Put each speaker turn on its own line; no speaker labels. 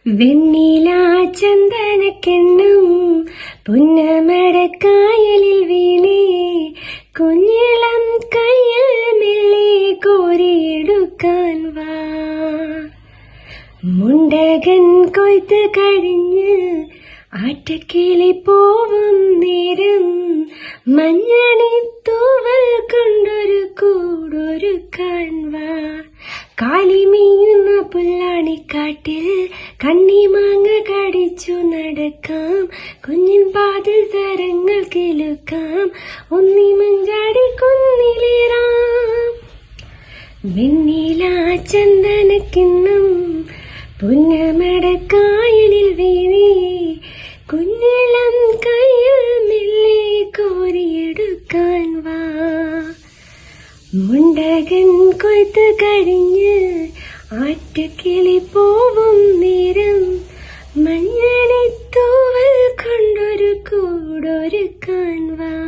വെണ്ണില ചന്ദനക്കെണ്ണം പുന്നമടക്കായലിൽ വീണേ, കുഞ്ഞിളം കയ്യിൽ മെല്ലെ കോരിയെടുക്കാൻ വാ. മുണ്ടകൻ കൊയ്ത്ത് കഴിഞ്ഞ് ആറ്റക്കിളി പോവും നേരം, മഞ്ഞണി തൂവൽ കൊണ്ടൊരു കൂടൊരുക്കാൻ വാ. കാലിമീയുന്ന പുല്ലാണിക്കാട്ടിൽ കണ്ണിമാങ്ങ കടിച്ചു നടക്കാം, കുഞ്ഞിൻ പാദസരങ്ങൾ കിലുക്കാം, ഒന്നി മഞ്ചാടി കുന്നിലേറാം. വെണ്ണില ചന്ദനക്കിണ്ണം പുന്നമടക്കായലിൽ വീണേ, കുഞ്ഞിളം കയ്യിൽ മെല്ലെ കോരിയെടുക്കാൻ വാ. മുണ്ടകൻ കൊയ്ത്ത് കഴിഞ്ഞ് ആറ്റക്കിളി പോവും നേരം, മഞ്ഞണി തൂവൽ കൊണ്ടൊരു കൂടൊരുക്കാൻ വാ.